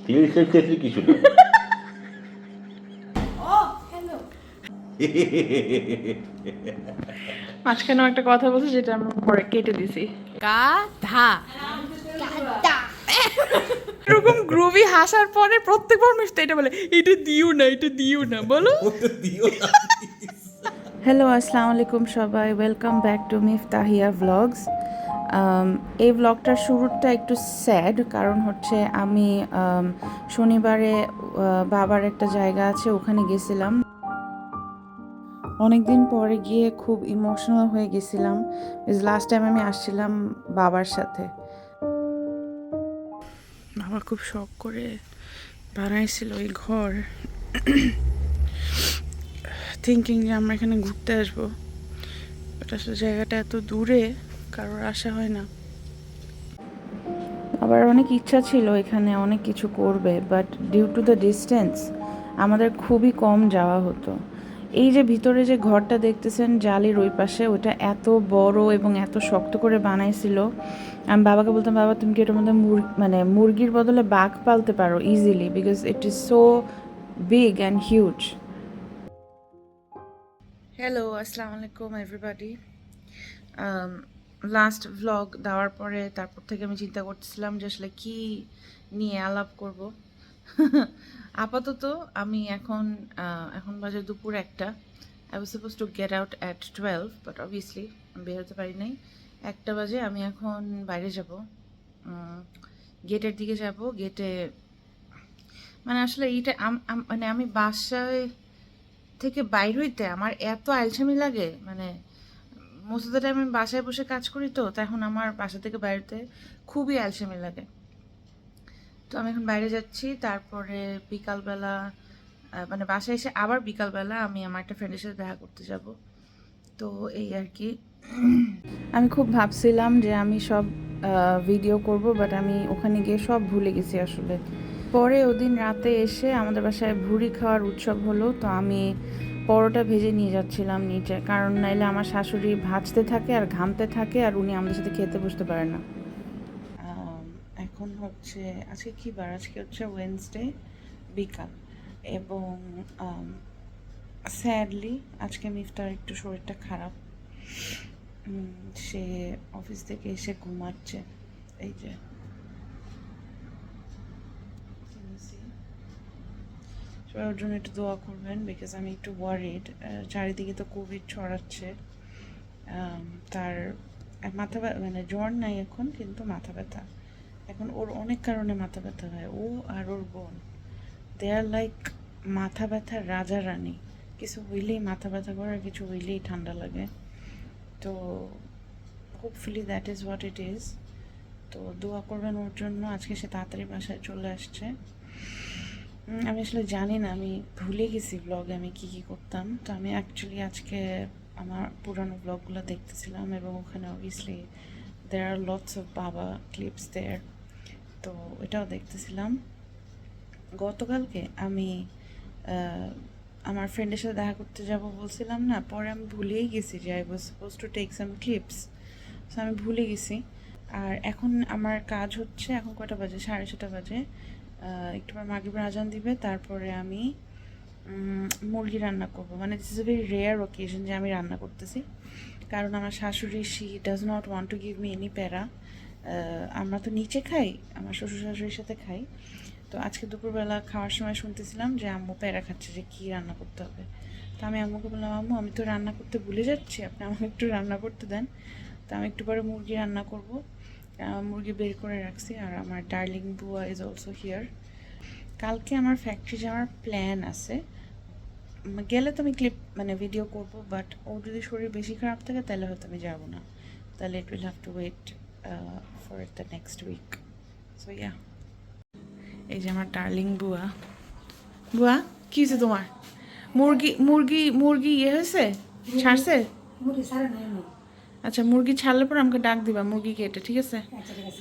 তেল কিছু না। মাঝখানেও একটা কথা বলছে যেটা আমরা পরে কেটে দিছি। গাধা এরকম গ্রুভি হাসার পরে প্রত্যেকবার মিশতে এটা বলে এটা দিও না বলো। হ্যালো আসসালামু আলাইকুম সবাই, ওয়েলকাম ব্যাক টু মিফতাহিয়া ভ্লগস। এই ব্লগটার শুরুটা একটু স্যাড, কারণ হচ্ছে আমি শনিবারে বাবার একটা জায়গা আছে ওখানে গেছিলাম। অনেক দিন পরে গিয়ে খুব ইমোশনাল হয়ে গেছিলাম। লাস্ট টাইম আমি আসছিলাম বাবার সাথে। বাবা খুব শখ করে বানাইছিল এই ঘর, থিঙ্কিং যে আমরা এখানে ঘুরতে আসবো, বাট আসলে জায়গাটা এত দূরে কারোর আসা হয় না। আবার অনেক ইচ্ছা ছিল এখানে অনেক কিছু করবে, but due to the distance আমাদের খুবই কম যাওয়া হতো। এই যে ভিতরে যে ঘরটা দেখতেছেন জালির ওই পাশে, ওটা এত বড় এবং এত শক্ত করে বানাইছিল। আমি বাবাকে বলতাম, বাবা তুমি কি এটার মধ্যে মুরগির বদলে বাঘ পালতে পারো easily, because it is so big and huge. Hello আসসালামু আলাইকুম এভরিবাডি। লাস্ট ভ্লগ দেওয়ার পরে তারপর থেকে আমি চিন্তা করতেছিলাম যে আসলে কী নিয়ে আলাপ করব। আপাতত আমি এখন বাজে দুপুর 1টা। I was suppose to get out at 12, but obviously আমি বের হতে পারি নাই। 1টা বাজে, আমি এখন বাইরে যাব, গেটের দিকে যাব। গেটে মানে আসলে এইটা মানে আমি বাসায় থেকে বাইর হইতে আমার এত আলসামি লাগে, মানে মোস্ট অফ দ্য টাইম আমি বাসায় বসে কাজ করি, তো এখন আমার বাসা থেকে বাইরেতে খুবই আলসামি লাগে। তো আমি এখন বাইরে যাচ্ছি, তারপরে বিকালবেলা মানে বাসায় এসে আবার বিকালবেলা আমি আমার একটা ফ্রেন্ডের সাথে দেখা করতে যাব। তো এই আর কি। আমি খুব ভাবছিলাম যে আমি সব ভিডিও করব, বাট আমি ওখানে গিয়ে সব ভুলে গেছি আসলে। পরে ওদিন রাতে এসে আমাদের বাসায় ভুড়ি খাওয়ার উৎসব হলো, তো আমি পরোটা ভেজে নিয়ে যাচ্ছিলাম নিচে, কারণ নাইলে আমার শাশুড়ি ভাজতে থাকে আর ঘামতে থাকে আর উনি আমাদের সাথে খেতে বসতে পারে না। এখন হচ্ছে আজকে কী বার, আজকে হচ্ছে ওয়েডনেসডে বিকাল, এবং স্যাডলি আজকে মিফতার একটু শরীরটা খারাপ। সে অফিস থেকে এসে ঘুমাচ্ছে। এই যে সবাই ওর জন্য একটু দোয়া করবেন, বিকজ আমি একটু ওয়ারিড। চারিদিকে তো কোভিড ছড়াচ্ছে। তার মাথা মানে জ্বর নাই এখন, কিন্তু মাথা ব্যথা এখন ওর অনেক কারণে মাথা ব্যথা হয়। ও আর ওর বোন, দে আর লাইক মাথা ব্যথার রাজা রানী। কিছু হইলেই মাথা ব্যথা করে, আর কিছু হইলেই ঠান্ডা লাগে। তো hopefully that is what it is. তো দোয়া করবেন ওর জন্য। আজকে সে তাড়াতাড়ি বাসায় চলে আসছে। আমি আসলে জানি না, আমি ভুলে গেছি ব্লগে আমি কী কী করতাম। তো আমি অ্যাকচুয়ালি আজকে আমার পুরানো ব্লগগুলো দেখতেছিলাম, এবং ওখানে obviously there are lots of বাবা ক্লিপস দেয়ার। তো এটাও দেখতেছিলাম। গতকালকে আমি আমার ফ্রেন্ডের সাথে দেখা করতে যাব বলছিলাম না, পরে আমি ভুলেই গেছি যে I was suppose to take some clips. So আমি ভুলে গেছি। আর এখন আমার কাজ হচ্ছে, এখন কয়টা বাজে, 6:30 বাজে। একটু পর মাগরিবের আজান দিবে, তারপরে আমি মুরগি রান্না করব। মানে this is a very rare occasion যে আমি রান্না করতেছি, কারণ আমার শাশুড়ি she does not want to give me any প্যারা। আমরা তো নিচে খাই, আমার শ্বশুর শাশুড়ির সাথে খাই। তো আজকে দুপুরবেলা খাওয়ার সময় শুনতেছিলাম যে আম্মু প্যারা খাচ্ছে, যে কী রান্না করতে হবে। তো আমি আম্মুকে বললাম, আম্মু আমি তো রান্না করতে ভুলে যাচ্ছি, আপনি আমাকে একটু রান্না করতে দেন। তো আমি একটু পরে মুরগি রান্না করব, মুরগি বের করে রাখছি। আর আমার ডার্লিং বুয়া ইজ অলসো হিয়ার। কালকে আমার ফ্যাক্টরি যাওয়ার প্ল্যান আছে, গেলে তো আমি মানে ভিডিও করব, বাট ও যদি শরীর বেশি খারাপ থাকে তাহলে হয়তো আমি যাবো না, তাহলে it will have to wait for the next week. So yeah, এই যে আমার ডার্লিং বুয়া। বুয়া কী হয়েছে তোমার? মুরগি মুরগি মুরগি ইয়ে হয়েছে, ছাড়ছে? আচ্ছা, মুরগি ছাড়লে পরে আমাকে ডাক দিবা মুরগি কেটে, ঠিক আছে?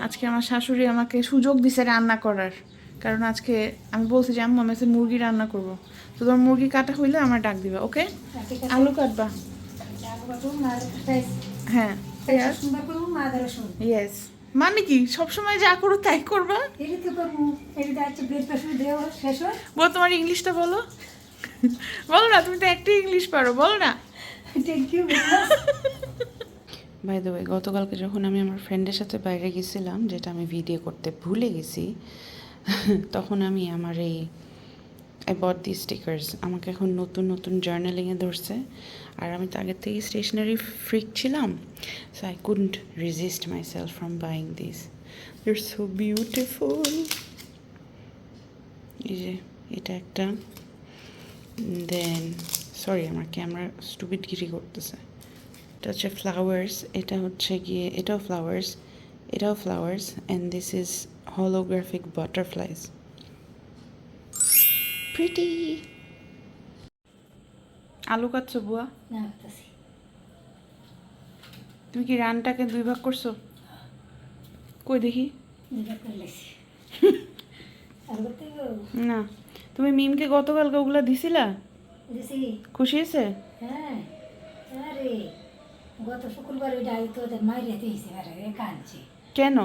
আজকে আমার শাশুড়ি আমাকে সুযোগ দিছে রান্না করার, কারণ আজকে আমি বলছি যে আম্মু আমি আজকে মুরগি রান্না করবো, তো তোমার মুরগি কাটা হইলে আমার ডাক দিবা, ওকে? আলু কাটবা? হ্যাঁ, ইয়েস। মানে কি সবসময় যা করো তাই করবা? বলো তোমার ইংলিশটা বলো। বলো না, তুমি তো একটু ইংলিশ পারো, বলো না। বাই দ্য ওয়ে, গতকালকে যখন আমি আমার ফ্রেন্ডের সাথে বাইরে গেছিলাম, যেটা আমি ভিডিও করতে ভুলে গেছি, তখন আমি আমার এই আই বট দি স্টিকার্স আমাকে এখন নতুন নতুন জার্নালিংয়ে ধরছে। আর আমি তো আগের থেকেই স্টেশনারি ফ্রিক ছিলাম, so I couldn't resist myself from buying this. They are so beautiful. এই যে এটা একটা, দেন সরি আমার ক্যামেরা স্টুপিডগিরি করতেছে। এটা হচ্ছে ফ্লাওয়ার্স, এটা হচ্ছে গিয়ে এটাও ফ্লাওয়ার্স, এটাও flowers, and this is holographic butterflies. Pretty. আলু কাটছো বুয়া? তুমি কি রানটাকে 2 ভাগ করছো? কই দেখি। না, তুমি মিমকে গতকালকে ওগুলা দিছিলা? খুশি হয়েছে? হ্যাঁ, আরে গত শুক্রবার ওই ডাই তো ওদের মাইরে দিয়েছে, আরে কাঁদছে। কেন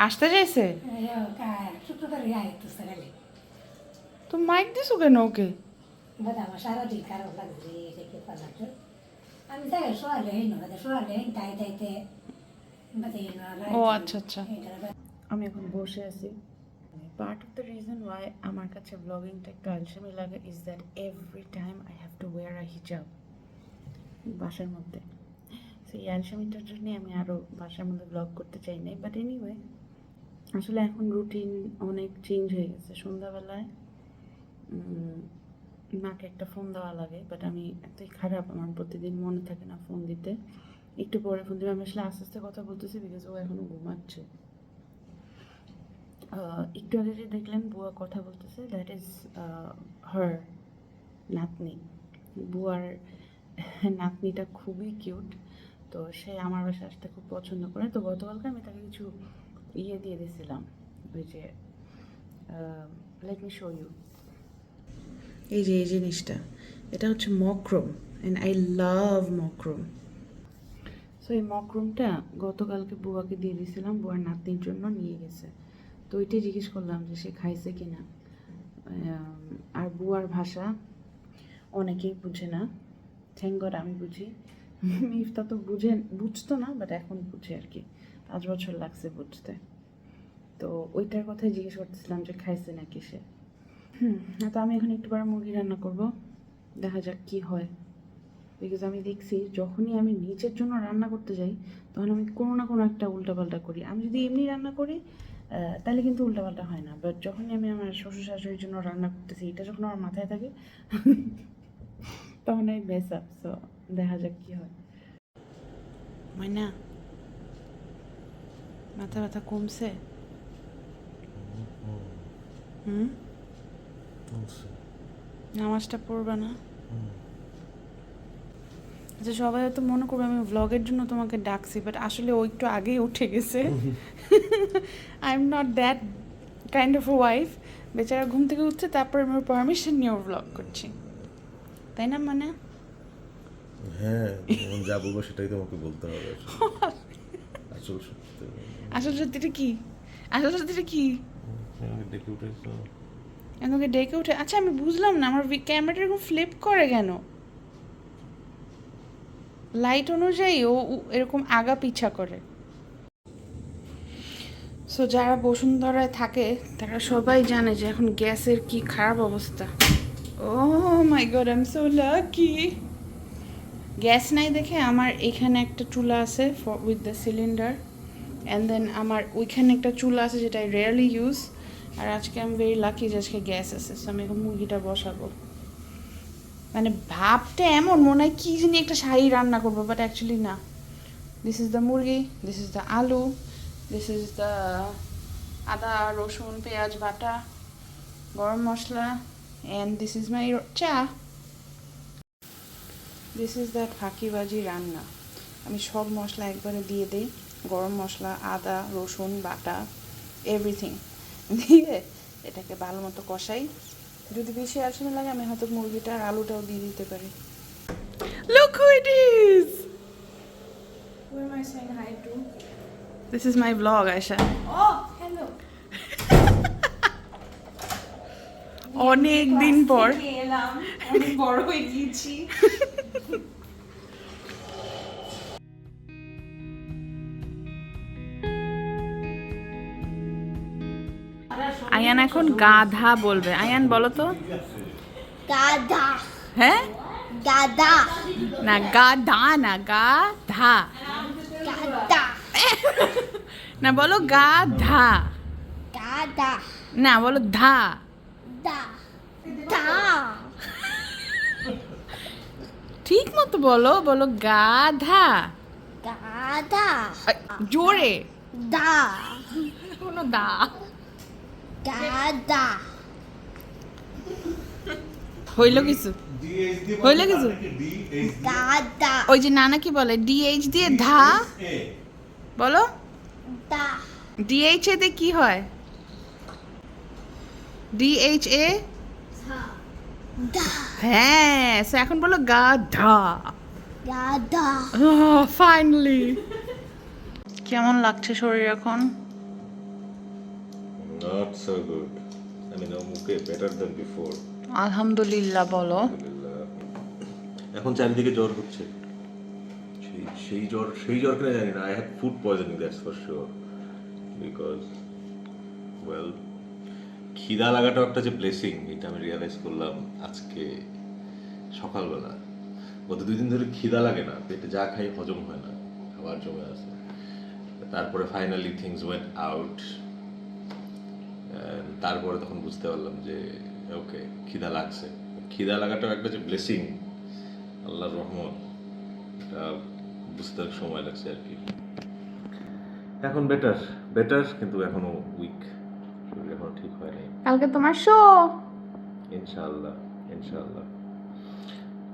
আসতে চাইছে? শুক্রবারে আয় তো সকালে। তো মাইক দিছো কেন ওকে? বাদ আমার সারাদিন খারাপ লাগছে রেখে পালাতে। আমি তাই সোয়ালে হইন বাদে সোয়ালে হইন তাই তাইতে বাদে ও আচ্ছা আচ্ছা। আমি এখন বসে আছি। Part of the reason why আমার কাছে ব্লগিংটা একটু আলসেমি লাগে is that every time I have to wear a hijab বাসার মধ্যে। সেই আলসেমিটার জন্যই আমি আরও বাসার মধ্যে ব্লগ করতে চাই নাই। বাট এনিওয়ে, আসলে এখন রুটিন অনেক চেঞ্জ হয়ে গেছে। সন্ধ্যাবেলায় মাকে একটা ফোন দেওয়া লাগে, বাট আমি এতই খারাপ, আমার প্রতিদিন মনে থাকে না ফোন দিতে। একটু পরে ফোন দিবে। আমি আসলে আস্তে আস্তে কথা বলতেছি বিকজ ও এখনও ঘুমাচ্ছে। একটু আগে যে দেখলেন বুয়া কথা বলতেছে, দ্যাট ইজ হার নাতনি। বুয়ার নাতনিটা খুবই কিউট, তো সে আমার বাসায় আসতে খুব পছন্দ করে। তো গতকালকে আমি তাকে কিছু ইয়ে দিয়ে দিয়েছিলাম, ওই যে লেট মি শো ইউ, এই যে এই জিনিসটা, এটা হচ্ছে মকরুম, অ্যান্ড আই লাভ মকরুম। সো এই মকরুমটা গতকালকে বুয়াকে দিয়ে দিয়েছিলাম, বুয়ার নাতনির জন্য নিয়ে গেছে। তো ওইটাই জিজ্ঞেস করলাম যে সে খাইছে কি না। আর বুয়ার ভাষা অনেকেই বুঝে না, থ্যাংক গড আমি বুঝি। মিফতা তো বুঝতো না, বাট এখন বুঝে আর কি, 5 বছর লাগছে বুঝতে। তো ওইটার কথাই জিজ্ঞেস করতেছিলাম যে খাইছে নাকি সে। তো আমি এখন একটু মুরগি রান্না করব, দেখা যাক কি হয়। বিকজ আমি দেখছি যখনই আমি নিজের জন্য রান্না করতে যাই তখন আমি কোনো না কোনো একটা উল্টাপাল্টা করি। আমি যদি এমনি রান্না করি তাহলে কিন্তু উল্টাপাল্টা হয় না, বাট যখনই আমি আমার শ্বশুর শাশুড়ির জন্য রান্না করতেছি, এটা যখন আমার মাথায় থাকে তখন আমি মেস আপ। সো দেখা যাক কি হয়। মাইনা, মাথা ব্যথা কমছে? নামাজটা পড়বা না? আচ্ছা, সবাই হয়তো মনে করবে আমি ভ্লগের জন্য তোমাকে ডাকছি, বাট আসলে ও একটু আগেই উঠে গেছে। I am not that kind of a wife. বেচারা ঘুম থেকে উঠছে, তারপরে আমি পারমিশন নিয়ে ওর ভ্লগ করছি, তাই না? মানে হ্যাঁ, যা বলবো সেটাই তোমাকে বলতে হবে। আসল সত্যিটা কি? আসল সত্যিটা কি? ডেকে উঠেছো, আমাকে ডেকে উঠে? আচ্ছা, আমি বুঝলাম না আমার ক্যামেরাটা এরকম ফ্লিপ করে কেন? লাইট অনুযায়ী ও এরকম আগা পিছা করে। সো যারা বসুন্ধরায় থাকে তারা সবাই জানে যে এখন গ্যাসের কি খারাপ অবস্থা। Oh my god, I am so lucky. গ্যাস নাই দেখে আমার এখানে একটা চুলা আছে with the cylinder, and then আমার ওইখানে একটা চুলা আছে যেটা আই রেয়ারলি ইউজ। আর আজকে আমি ভেরি লাকি যে আজকে গ্যাস আছে। সো আমি এখন মুরগিটা বসাবো। মানে ভাবটা এমন মনে হয় কী জানি একটা শাড়ি রান্না করবো, বাট অ্যাকচুয়ালি না। দিস ইজ দ্য মুরগি, দিস ইজ দ্য আলু, দিস ইজ দ্য আদা রসুন পেঁয়াজ বাটা, গরম মশলা, অ্যান্ড দিস ইজ মাই চা। দিস ইজ দ্যাট ফাঁকিবাজি রান্না। আমি সব মশলা একবারে দিয়ে দিই, গরম মশলা, আদা রসুন বাটা, এভরিথিং দিয়ে এটাকে ভালো মতো কষাই। যদি বেশি আলসেমি লাগে আমি হয়তো মুরগিটা আর আলুটাও দিয়ে দিতে পারি। Look who it is! Who am I saying hi to? This is my vlog, Aisha. Oh, hello. অনেক দিন পর এলাম, অনেক বড় হয়ে গিয়েছি। আয়ান এখন গাধা বলবে। আয়ান বলো তো। গাধা হ্যাঁ, গাধা না গাধা না গাধা, গাধা না বলো গাধা, গাধা না বলো ধা। দা দা ঠিক মতো বলো, বলো গাধা। গাধা জোরে দা কোনো দা। গাধা হইল কিছু, হইল কিছু। গাধা ওই যে নানা কি বলে, ডিএইচ দিয়ে ধা বলো। দা ডিএইচ এ তে কি হয়? ডিএইচ এ, দা হ্যাঁ। সো এখন বলো গাধা। গাধা ফাইনালি। কেমন লাগছে শরীর এখন? Not so good. I mean, okay, better than before. আলহামদুলিল্লাহ বলো। এখন চারিদিকে জ্বর হচ্ছে। সেই জ্বর কিনা জানি না। I had food poisoning, that's for sure. Because, well, খিদা লাগাটা একটা যে ব্লেসিং, এটা আমি রিয়েলাইজ করলাম আজকে সকালবেলা। গত 2 দিন ধরে খিদা লাগে না, পেটে যা খাই হজম হয় না, খাবার জমে আছে। তারপরে ফাইনালি থিংস ওয়েন্ট আউট। তারপরে তখন বুঝতে পারলাম যে ওকে, খিদা লাগছে। খিদা লাগাটাও একটা যে ব্লেসিং, আল্লাহর রহমত, এটা বুঝতে সময় লাগছে আর কি। এখন বেটার কিন্তু এখনো উইক, শরীর এখনো ঠিক হয় নাই। কালকে তোমার শো। ইনশাআল্লাহ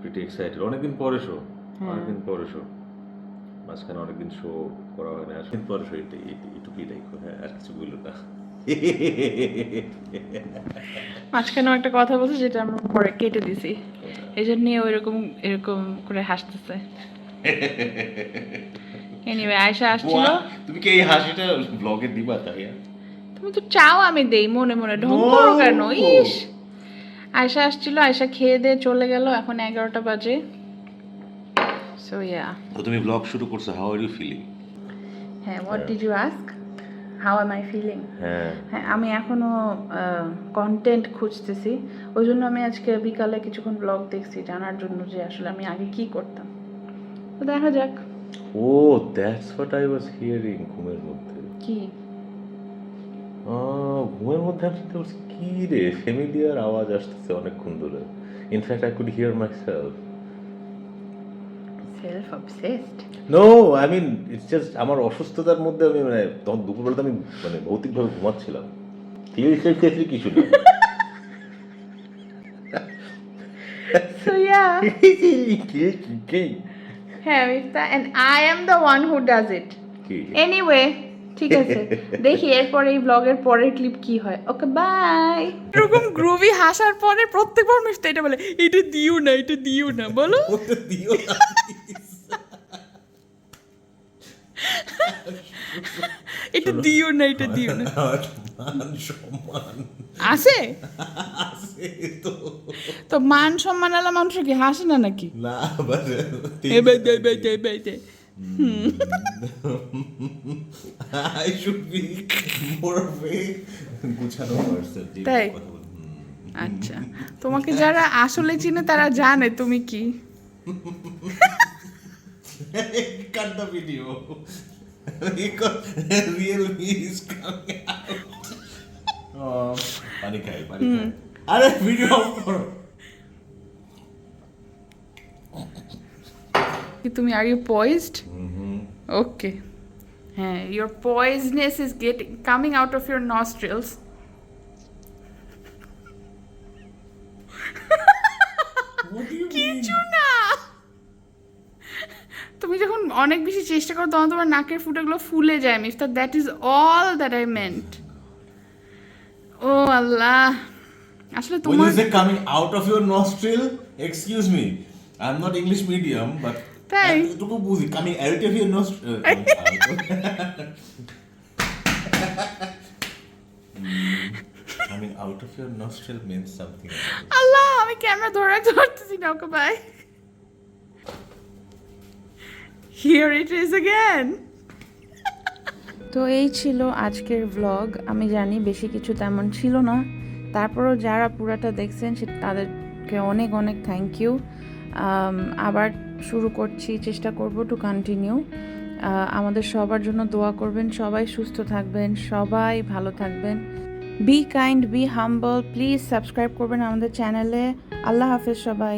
প্রিটি এক্সাইটেড। অনেকদিন পরে শো, মাঝখানে অনেকদিন শো করা হয় না। আসলে পরে শো, এটুকুই দেখো। হ্যাঁ, আর কিছু বললো না। মাঝখানেও একটা কথা বলছে যেটা আমরা পরে কেটে দিছি, এই জন্য এরকম করে হাসতেছে। এনিওয়ে, আয়শা আসছিল। তুমি কি এই হাসিটা ব্লগে দিবা? তাই তুমি তো চাও আমি দেই, মনে মনে ঢং করো কেন? ইস, আয়শা আসছিল, আয়শা খেয়ে দিয়ে চলে গেল। এখন 11টা বাজে। সো ইয়া, তো তুমি ব্লগ শুরু করছো। How are you feeling? হ্যাঁ, what did you ask? How am I feeling? হ্যাঁ, আমি এখনো কন্টেন্ট খুঁজতেছি। ওই জন্য আমি আজকে বিকালে কিছুক্ষণ ব্লগ দেখছি, জানার জন্য যে আসলে আমি আগে কি করতাম। তো দেখা যাক। Oh that's what I was hearing. ঘুমের মধ্যে কি? ঘুমের মধ্যে আমি চিন্তা করছি, কি রে, ফ্যামিলিয়ার আওয়াজ আসতেছে অনেকক্ষণ ধরে। In fact I could hear myself. Self obsessed? No, I mean it's just আমার অসুস্থতার মধ্যে আমি মানে তখন দুপুরবেলা তো আমি মানে ভৌতিকভাবে ঘুমাচ্ছিলাম। সিরিয়াসলি কিছু না। So yeah. হ্যাঁ, Mifta, and I am the one who does it. Anyway, ঠিক আছে, দেখি এরপরে এই ব্লগের পরের ক্লিপ কি হয়। ওকে, বাই। এরকম গ্রুভি হাসার পরে প্রত্যেকবার মিফতা এটা বলে, এটা দিও না, এটা দিও না, বলো। এটা দিও না, এটা দিও না। আছে তো মান সম্মান আলা মানুষ কি হাসে না নাকি? না, I should be more of a গুছানো person. তাই? আচ্ছা, তোমাকে যারা আসলে চিনে তারা জানে তুমি কি। Cut the video. Because real me is coming out. পানি খাই। আরে ভিডিও অফ করো। তুমি আর ইউ পয়েজড? ওকে, হ্যাঁ, your poisoness is coming out of your nostrils. What do you কিছু না। তুমি যখন অনেক বেশি চেষ্টা করো তখন তোমার নাকের ফুটাগুলো ফুলে যায় mister. That is all that I meant. ও আল্লাহ, আসলে When তোমার you say coming out of your nostril, excuse me, I'm not English medium, but তাই? এতটুকু বুঝি, coming out of your nostril. I mean, out of your nostril means something. আল্লাহ আমি camera ধরে রাখতে পারতেছি না okay bye here it is again তো এই ছিল আজকের ভ্লগ আমি জানি বেশি কিছু তেমন ছিল না তারপরও যারা পুরাটা দেখছেন তাদেরকে অনেক অনেক থ্যাংক ইউ আবার শুরু করছি চেষ্টা করব টু কন্টিনিউ আমাদের সবার জন্য দোয়া করবেন সবাই সুস্থ থাকবেন সবাই ভালো থাকবেন be kind be humble please subscribe করবেন আমাদের চ্যানেলে আল্লাহ হাফেজ সবাই